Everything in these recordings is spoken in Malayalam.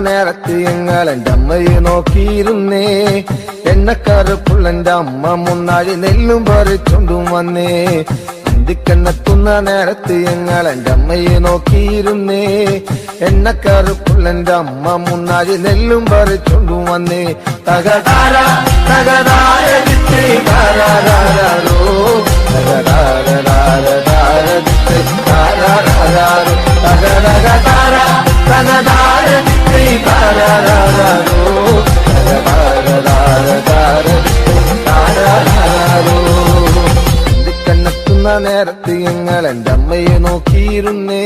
നേരത്ത് ഞങ്ങൾ എന്റെ അമ്മയെ നോക്കിയിരുന്നേ. എണ്ണക്കറുപ്പുള്ള എന്റെ അമ്മ മുന്നാഴി നെല്ലും പറിച്ചുണ്ടും വന്നേ. ഇന്ത്യക്കെന്നെത്തുന്ന നേരത്ത് ഞങ്ങൾ എന്റെ അമ്മയെ നോക്കിയിരുന്നേ. എണ്ണക്കറുപ്പുള്ള എന്റെ അമ്മ മുന്നാഴി നെല്ലും പറിച്ചുണ്ടും വന്നേ. തകതാര തകതാര താരാരോ തകതകതാര തകതാര കണ്ണെത്തുന്ന നേരത്ത് ഞങ്ങൾ എന്റെ അമ്മയെ നോക്കിയിരുന്നേ.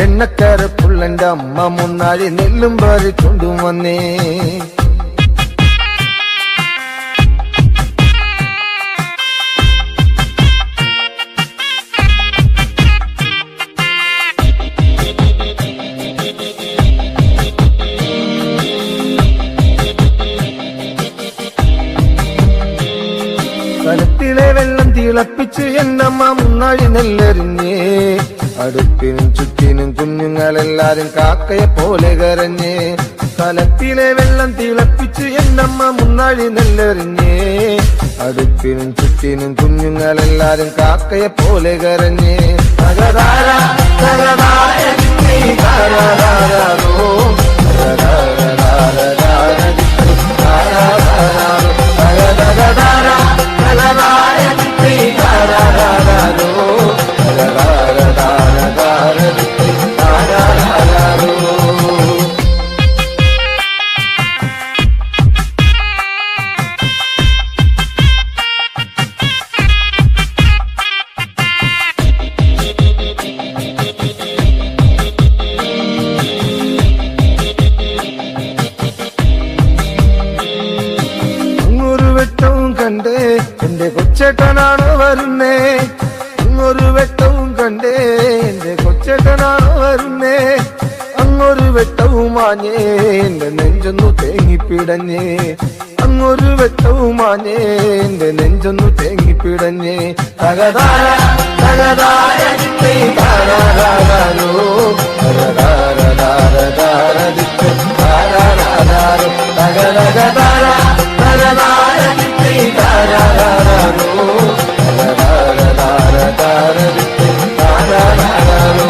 എണ്ണക്കരപ്പുള്ള എന്റെ അമ്മ മുന്നാഴി നെല്ലും പറിച്ചുണ്ടും വന്നേ. തിളപ്പിച്ച് എന്നമ്മ മുന്നാഴി നെല്ലെറിഞ്ഞേ. അടുപ്പിനും ചുറ്റിനും കുഞ്ഞുങ്ങളെല്ലാരും കാക്കയെ പോലെ കരഞ്ഞേ. കലത്തിലെ വെള്ളം തിളപ്പിച്ച് എന്നമ്മ മുന്നാഴി നെല്ലെറിഞ്ഞേ. അടുപ്പിനും ചുറ്റിനും കുഞ്ഞുങ്ങളെല്ലാരും കാക്കയെ പോലെ കരഞ്ഞേ. തകതാര തകതാര ദിത്തൈ താരാരാരോ, തകതാര താരാരാരോ, തകതകതാര തകതാര ദിത്തൈ താരാരാരോ, തകതാര താരാരാര ദിത്തൈ താരാരാരോ. കണ്ടേ എന്റെ കൊച്ചേട്ടനാണോ വരുന്നേ. അങ്ങൊരു വെട്ടവും കണ്ടേ എന്റെ കൊച്ചേട്ടനാണോ വരുന്നേ. അങ്ങൊരു വെട്ടവും മാഞ്ഞേ എന്റെ നെഞ്ചൊന്നു തേങ്ങിപ്പിടഞ്ഞേ. അങ്ങൊരു വെട്ടവും മാഞ്ഞേ എന്റെ നെഞ്ചൊന്നു തേങ്ങിപ്പിടഞ്ഞേ. തകതാര തകതാര ദിത്തൈ താരാരാരോ, തകതാര ദിത്തൈ താരാരാരോ, തകതകതാര തകതാര ദിത്തൈ താരാരാരോ, തകതാര ദിത്തൈ താരാരാരോ.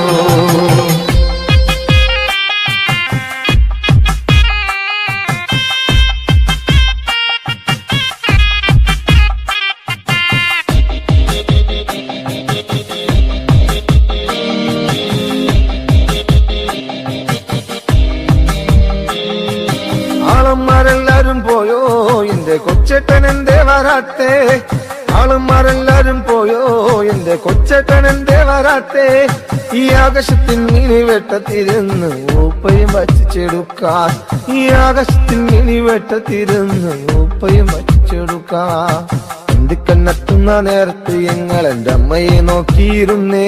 ആളന്മാരെല്ലാരും പോയോ എന്റെ കൊച്ചേട്ടൻ എന്തേ വരാത്തേ. ആളന്മാരെല്ലാരും പോയോ എന്റെ കൊച്ചേട്ടൻ എന്തേ വരാത്തേ. ഈ ആകാശത്തിൻ മിനി വെട്ടത്തിരുന്ന് ഊപ്പയും വച്ചിച്ചെടുക്കാൻ. ഈ ആകാശത്തിൻ മിനി വെട്ടത്തിരുന്ന് ഊപ്പയും വച്ചിച്ചെടുക്കാൻ. എന്തിക്കണ്ണെത്തുന്ന നേരത്ത് ഞങ്ങൾ എന്റെ അമ്മയെ നോക്കിയിരുന്നേ.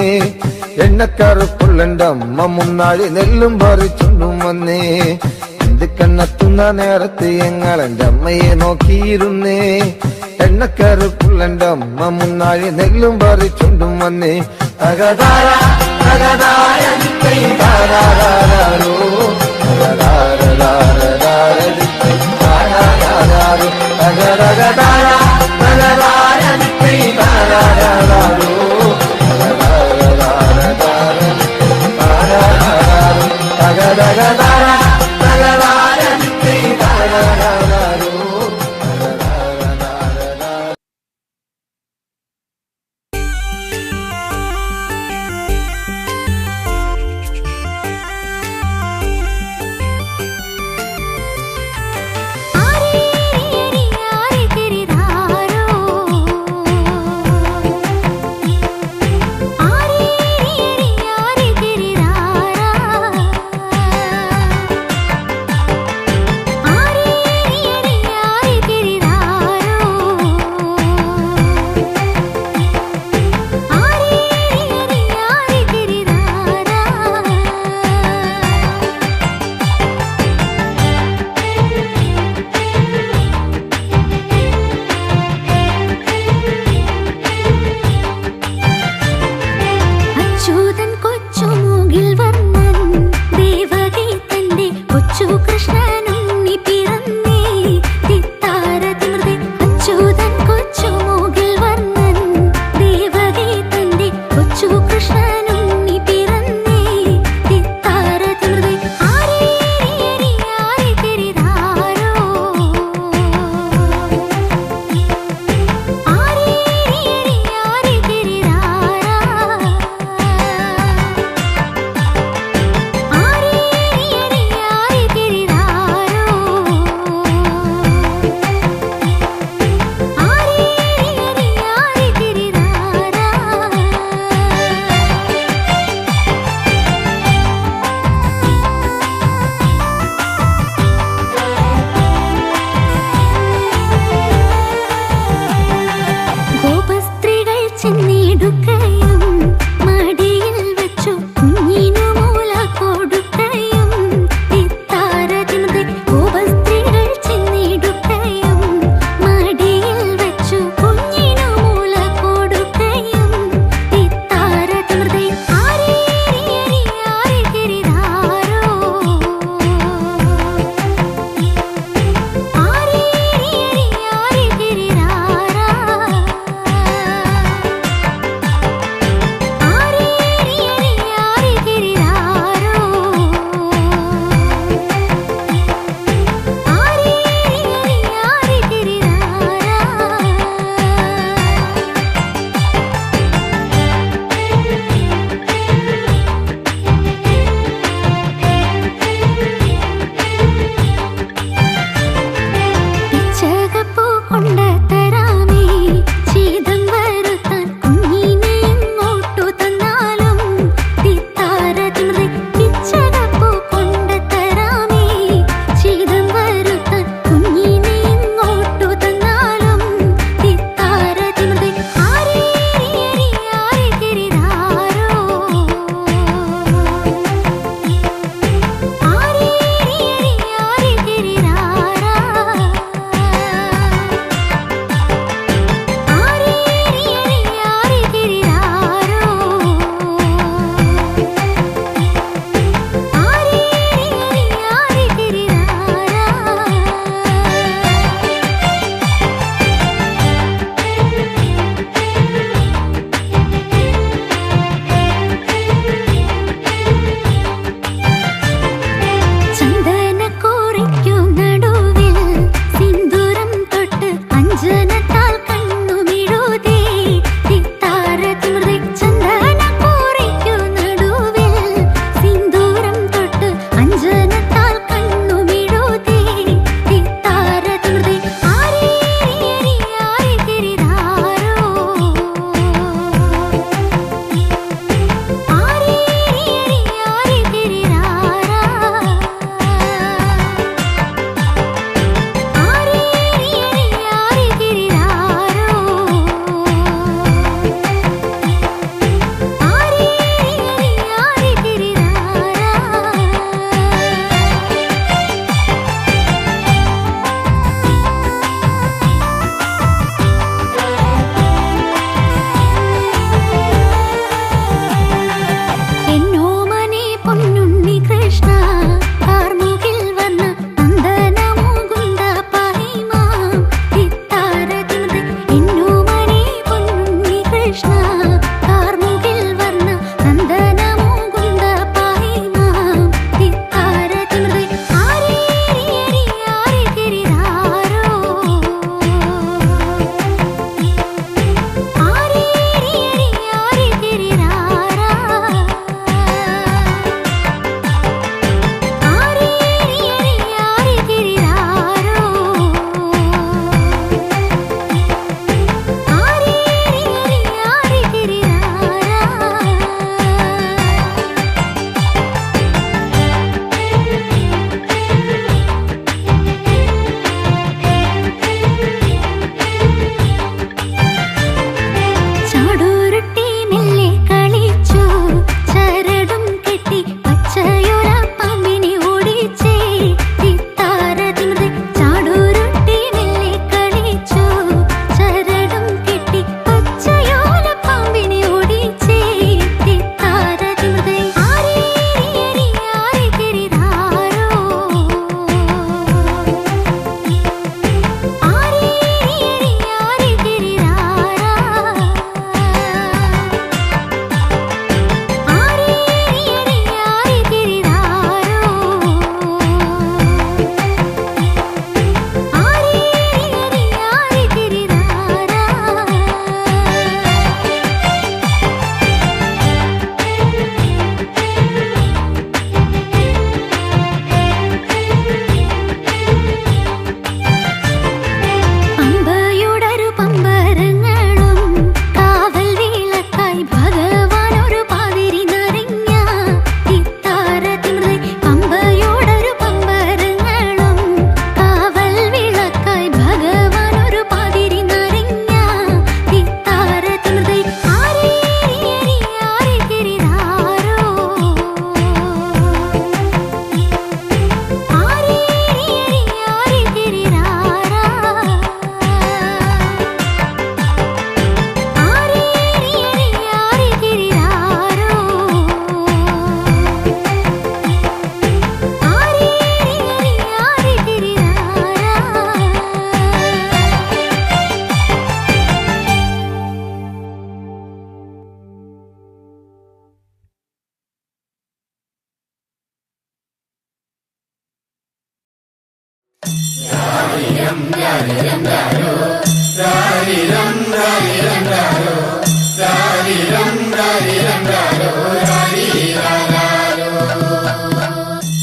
എണ്ണക്കറുപ്പുള്ള എന്റെ അമ്മ മുന്നാഴി നെല്ലും പറിച്ചുണ്ടും വന്നേ. കണ്ണെത്തുന്ന നേരത്ത് ഞങ്ങൾ എന്റെ അമ്മയെ നോക്കിയിരുന്നേ. എണ്ണക്കറുപ്പുള്ള എന്റെ അമ്മ മുന്നാഴി നെല്ലും പറിച്ചുണ്ടും വന്നേ. തകതാര തകതാര ദിത്തൈ താരാരാരോ, തകതാര ദിത്തൈ താരാരാരോ, തകതകതാര തകതാര ദിത്തൈ താരാരാരോ, തകതാര ദിത്തൈ താരാരാരോ, തകതകതാര തകതാര ദിത്തൈ താരാരാരോ.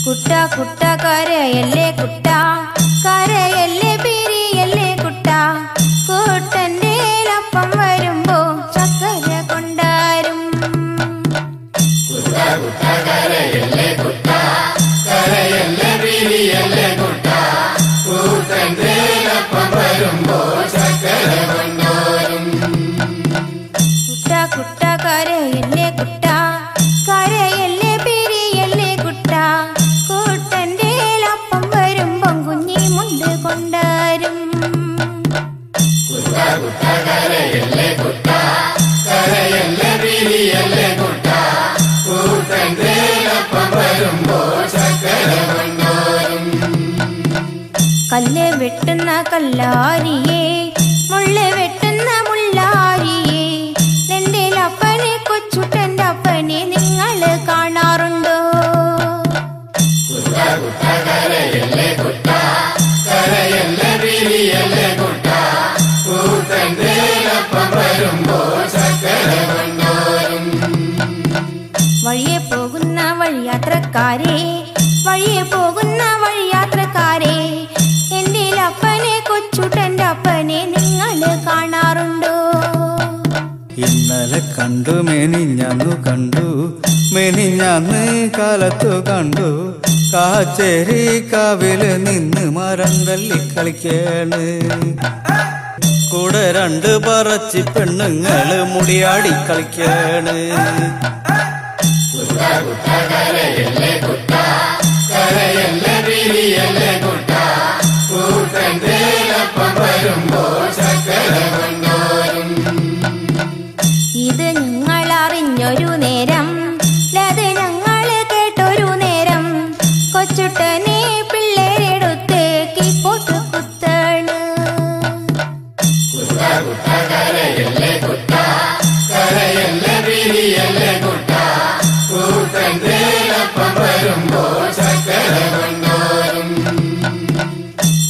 കുട്ട കുട്ട കരയല്ലേ കുട്ട, കരയല്ലേ പിരിയല്ലേ കുട്ട, കൂട്ടന്റെ അപ്പം വരുമ്പോ ചക്കര കൊണ്ടാരും. കരയല്ലേ കുട്ട, കരയല്ലേ പിരിയല്ലേ കുട്ട, കൂട്ടന്റെ അപ്പം വരുമ്പോ ചക്കര കൊണ്ടാരും. കുട്ട കുട്ട കരയല്ലേ കുട്ട, കരയല്ലേ പിരിയല്ലേ കുട്ട, കൂട്ടന്റെ അപ്പം വരുമ്പം കുഞ്ഞി മുണ്ട് കൊണ്ടാരും. കരയല്ലേ കുട്ട, കരയല്ലേ പിരിയല്ലേ കുട്ട, കൂട്ടന്റെ അപ്പം വരുമ്പോ ചക്കര കൊണ്ടാരും. കല്ല് വെട്ടുന്ന കല്ലാരിയേ, മുള്ള് വെട്ടുന്ന മുള്ളാരിയേ, എന്റെ അപ്പനെ കൊച്ചുട്ടന്റെ അപ്പനെ നിങ്ങൾ കാണാറുണ്ടോ? കരയല്ലേ കുട്ട, കരയല്ലേ പിരിയല്ലേ കുട്ട, കൂട്ടന്റെ അപ്പം വരുമ്പോ ചക്കര കൊണ്ടാരും. വഴിയെ പോകുന്ന വഴിയാത്രക്കാരെ, വഴിയെ പോകുന്ന വഴിയാത്രക്കാരെ, എന്റെ അപ്പനെ കൊച്ചുട്ടന്റെ അപ്പനെ നിങ്ങൾ കാണാറുണ്ടോ? ഇന്നലെ കണ്ടു മെനിഞ്ഞന്നു കണ്ടു, മെനിഞ്ഞന്ന് കാലത്തു കണ്ടു, കാച്ചേരി കാവില് നിന്ന് മരം തല്ലി കളിക്കാണ്. കൂടെ രണ്ട് പറച്ചി പെണ്ണുങ്ങള് മുടിയാടി കളിക്കാണ്. കരയല്ലേ കുട്ട, കരയല്ലേ പിരിയല്ലേ കുട്ട, കൂട്ടന്റെ അപ്പം വരുമ്പോ ചക്കര കൊണ്ടാരും. ഇത് നിങ്ങൾ അറിഞ്ഞൊരു നേരം, അത് ഞങ്ങൾ കേട്ടൊരു നേരം, കൊച്ചുട്ടനെ പിള്ളേരെടുത്ത് കീപ്പോട്ട് കുത്താണ്. കരയല്ലേ കുട്ട, കരയല്ലേ പിരിയല്ലേ കുട്ട, കൂട്ടന്റെ അപ്പം വരുമ്പോ ചക്കര കൊണ്ടാരും.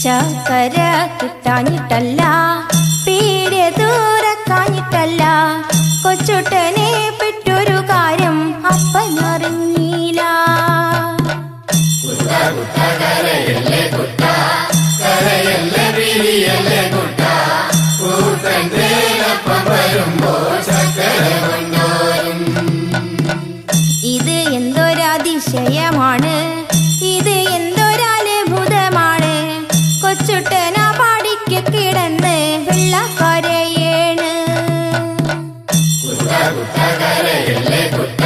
ചക്കര കിട്ടാഞ്ഞിട്ടല്ല, പീടിയ ദൂരക്കാഞ്ഞിട്ടല്ല, കൊച്ചുട്ടനെ പെട്ടൊരു കാര്യം അപ്പനറിഞ്ഞില്ല. കരയല്ലേ കുട്ട, കരയല്ലേ പിരിയല്ലേ കുട്ട, കൂട്ടന്റെ അപ്പം വരുമ്പോ ചക്കര കൊണ്ടാരും. ഇത് എന്തൊരതിശയമാണ്, ഇത് എന്തൊരത്ഭുതമാണ്, കൊച്ചുട്ടന പാടിക്ക് കിടന്ന് വെള്ളക്കരയേണ്. കരയല്ലേ കുട്ട,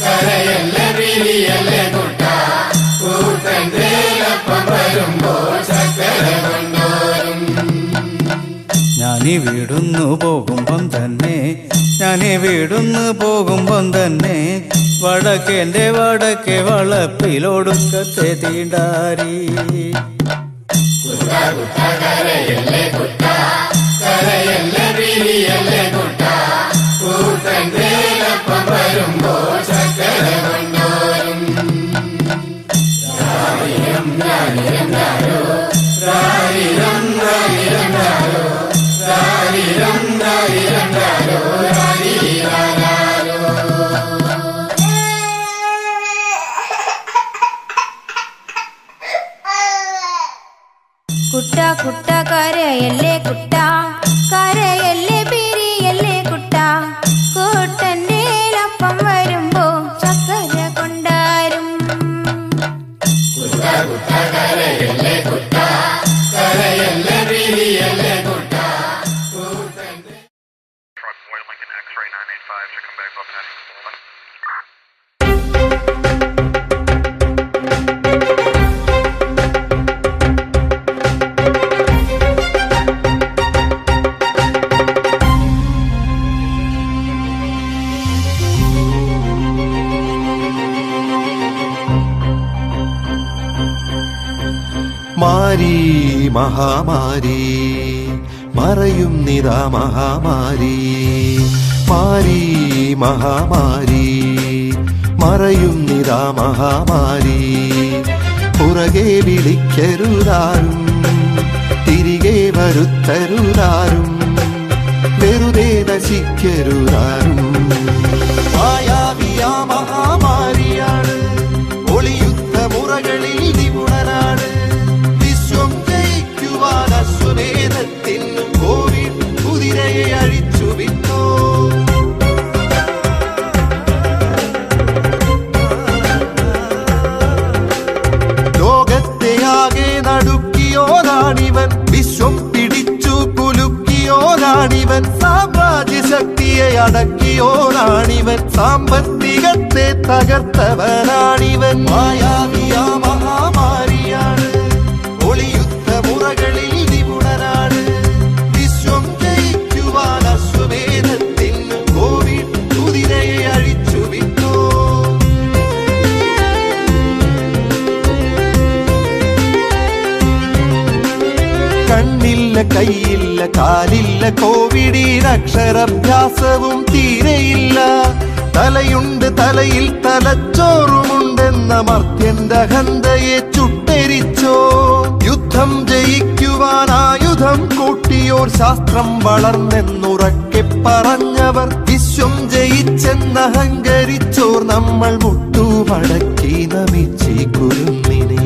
കരയല്ലേ പിരിയല്ലേ കുട്ട, കൂട്ടന്റെ അപ്പം വരുമ്പോ ചക്കര കൊണ്ടാരും. ഞാനീ വീടുന്നു പോകുമ്പം തന്നെ, ഞാനീ വീടുന്നു പോകുമ്പം തന്നെ, വടക്കേന്റെ വടക്കേ വളപ്പിലൊടുക്കത്തെ തീണ്ടാരി. കരയല്ലേ കുട്ട, കരയല്ലേ പിരിയല്ലേ കുട്ട, കൂട്ടന്റെ അപ്പം വരുമ്പോ ചക്കര കൊണ്ടാരും. രാരിരം രാരിരം രാരോ, രാരിരം രാരിരം രാരോ, രാരിരം രാരിരം രാരോ, രാരിരാരോ. കുട്ട കുട്ട കരയല്ലേ കുട്ട, കരയല്ലേ പിരിയല്ലേ കുട്ട, കൂട്ടന്റെ അപ്പം വരുമ്പോ ചക്കര കൊണ്ടാരും. കരയല്ലേ കുട്ട, കരയല്ലേ പിരിയല്ലേ കുട്ട, കൂട്ടന്റെ. Lincoln X-ray 985 should come back up next. മാരി മഹാമാരി മറയും നിതാ മഹാമാരി, മാരി മഹാമാരി മറയും നിതാ മഹാമാരി, പുറകെ വിളിക്കരുതാരും, തിരികെ വരുത്തരുതാരും, വെറുതെ നശിക്കരുതാരും. മായാവിയാ മഹാമാരിയാണ്, ഒളിയുദ്ധ മുറകളിൽ നിപുണനാണ്. വിശ്വം ജയിക്കുവാൻ അശ്വമേധത്തിന് കോവിഡ് കുതിരയെ അഴിച്ചു വിട്ടോ. ലോകത്തെയാകെ നടുക്കിയോരാണിവൻ, വിശ്വം പിടിച്ചു കുലുക്കിയോരാണിവൻ. സാമ്രാജ്യ ശക്തിയെ അടക്കിയോരാണിവൻ, സാമ്പത്തികത്തെ തകർത്തവനാണിവൻ. മായാവിയാ മഹാമാരിയാണ്, ഒളിയുദ്ധ മുറകളിൽ നിപുണനാണ്. വിശ്വം ജയിക്കുവാൻ അശ്വമേധത്തിന് കോവിഡ് കുതിരയെ അഴിച്ചു വിട്ടോ. കണ്ണില്ല, കൈയില്ല, കാലില്ല, കോവിഡിന് അക്ഷരാഭ്യാസവും തീരെയില്ല. തലയുണ്ട്, തലയിൽ തലച്ചോറുമുണ്ടെന്ന മർത്യന്റെ അഹന്തയെ ചുട്ടെരിച്ചോ. യുദ്ധം ജയിക്കുവാൻ ആയുധം കൂട്ടിയോർ, ശാസ്ത്രം വളർന്നെന്നുറക്കെ പറഞ്ഞവർ, വിശ്വം ജയിച്ചെന്നഹങ്കരിച്ചോർ. നമ്മൾ മുട്ടുമടക്കി നമിച്ചി കുരുന്നിനെ.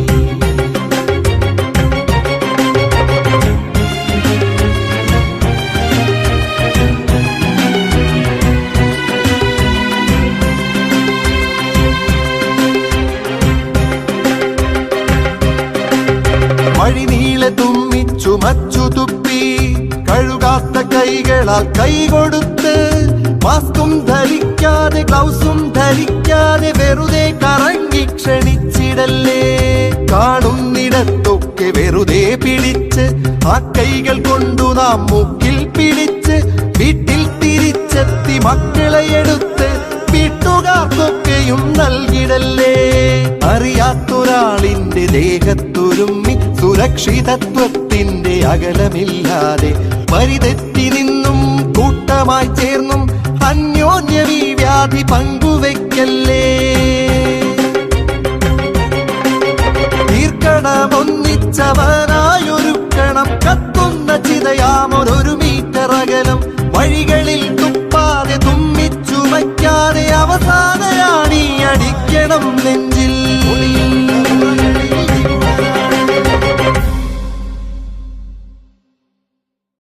വഴിനീളെ തുമ്മിച്ചു മച്ചു തുപ്പി, കഴുകാത്ത കൈകളാൽ കൈകൊടുത്ത്, മാസ്കും ധരിക്കാതെ ഗ്ലൗസും ധരിക്കാതെ വെറുതെ കറങ്ങി ക്ഷണിച്ചിടല്ലേ. കാണുന്നിടത്തൊക്കെ വെറുതെ പിടിച്ച്, ആ കൈകൾ കൊണ്ടു നാം മൂക്കിൽ പിടിച്ച്, വീട്ടിൽ തിരിച്ചെത്തി മക്കളെ എടുത്ത് വീട്ടുകാർക്കൊക്കെയും നൽകിടല്ലേ. അറിയാത്തൊരാളിന്റെ ദേഹത്തുരുമ്മി, സുരക്ഷിതത്വത്തിന്റെ അകലമില്ലാതെ വരിതെറ്റി നിന്നും കൂട്ടമായി ചേർന്നും അന്യോന്യം ഈ വ്യാധി പങ്കുവെക്കല്ലേ. തീർക്കണമൊന്നിച്ചവർ